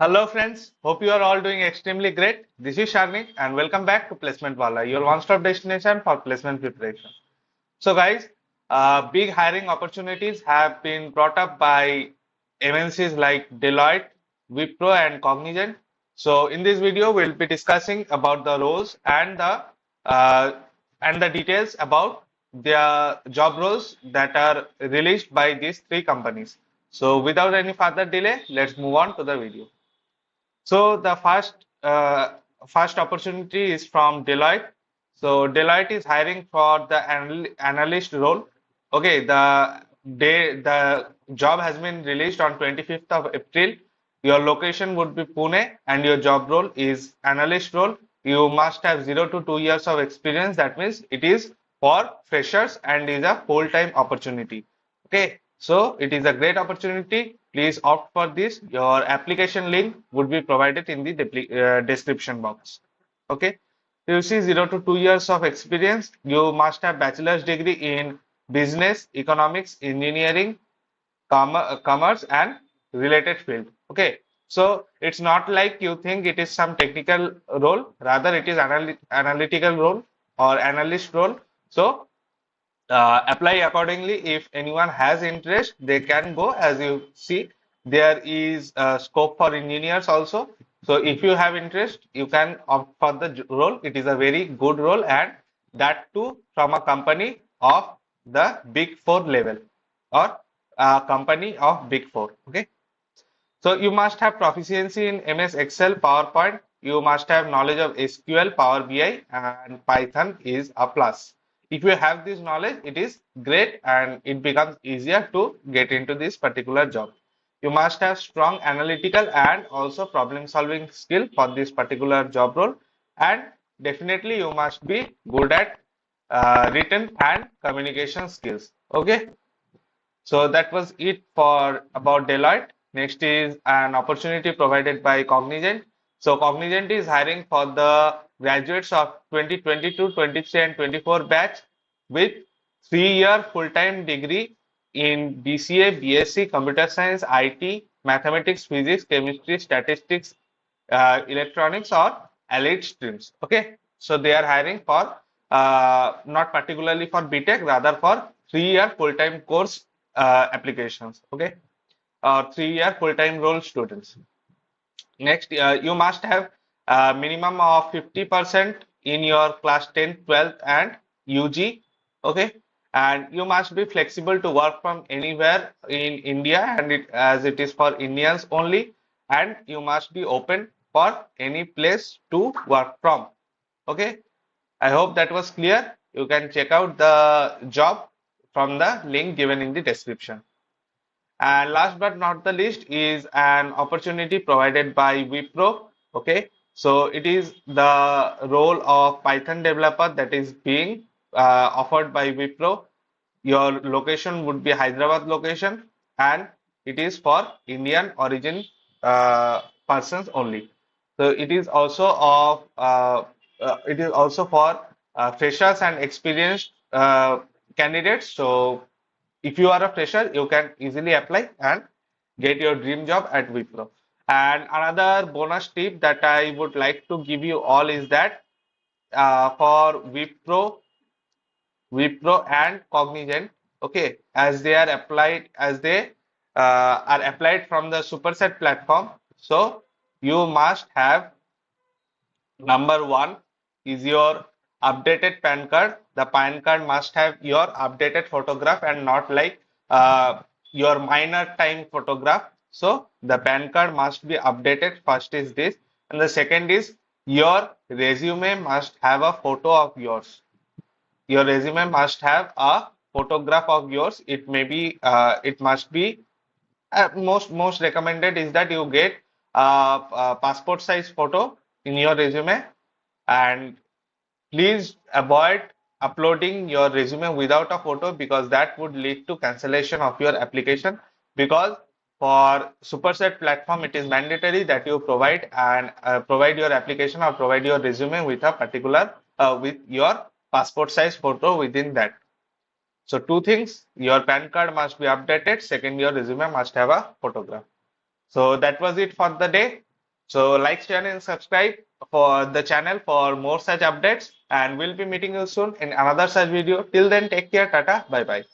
Hello friends, hope you are all doing extremely great. This is Sharnik and welcome back to Placement Wala, your one-stop destination for placement preparation. So guys, big hiring opportunities have been brought up by MNCs like Deloitte, Wipro and Cognizant. So in this video, we'll be discussing about the roles uh, and the details about their job roles that are released by these three companies. So without any further delay, let's move on to the video. So the first opportunity is from Deloitte. So Deloitte is hiring for the analyst role. Okay, the job has been released on 25th of April. Your location would be Pune and your job role is analyst role. You must have 0 to 2 years of experience. That means it is for freshers and is a full-time opportunity. Okay, so it is a great opportunity. Please opt for this. Your application link would be provided in the description box. Okay, you see 0 to 2 years of experience. You must have bachelor's degree in business, economics, engineering, commerce, and related field. Okay, so it's not like you think it is some technical role. Rather, it is analytical role or analyst role. So apply accordingly. If anyone has interest, they can go. As you see, there is scope for engineers also. So if you have interest, you can opt for the role. It is a very good role, and that too from a company of the big four level or a company of big four. Okay. So you must have proficiency in MS Excel, PowerPoint. You must have knowledge of SQL, Power BI, and Python is a plus. If you have this knowledge, it is great and it becomes easier to get into this particular job. You must have strong analytical and also problem solving skill for this particular job role. And definitely you must be good at written and communication skills. Okay. So that was it for about Deloitte. Next is an opportunity provided by Cognizant. So Cognizant is hiring for the graduates of 2022, 23 and 24 batch with 3-year full-time degree in BCA, BSc, Computer Science, IT, Mathematics, Physics, Chemistry, Statistics, Electronics or allied streams. Okay, so they are hiring for not particularly for BTech, rather for 3-year full-time course applications. Okay, 3-year full-time role students. Next, you must have a minimum of 50% in your class 10th, 12th, and UG. Okay, and you must be flexible to work from anywhere in India, and as it is for Indians only, and you must be open for any place to work from. Okay, I hope that was clear. You can check out the job from the link given in the description. And last but not the least is an opportunity provided by Wipro. Okay, so it is the role of Python developer that is being offered by Wipro. Your location would be Hyderabad location, and it is for Indian origin persons only. So it is also for freshers and experienced candidates. So if you are a fresher, you can easily apply and get your dream job at Wipro. And another bonus tip that I would like to give you all is that for Wipro and Cognizant, okay, as they are applied from the Superset platform, so you must have number one is your updated PAN card. The PAN card must have your updated photograph and not like your minor time photograph. So the PAN card must be updated. First is this, and the second is your resume must have a photo of yours. Your resume must have a photograph of yours. It may be, it must be most recommended is that you get a passport size photo in your resume, and please avoid uploading your resume without a photo because that would lead to cancellation of your application. Because for Superset platform, it is mandatory that you provide your application or provide your resume with a particular with your passport size photo within that. So two things: your PAN card must be updated. Second, your resume must have a photograph. So that was it for the day. So like, share, and subscribe for the channel for more such updates. And we'll be meeting you soon in another such video. Till then, take care. Tata. Bye bye.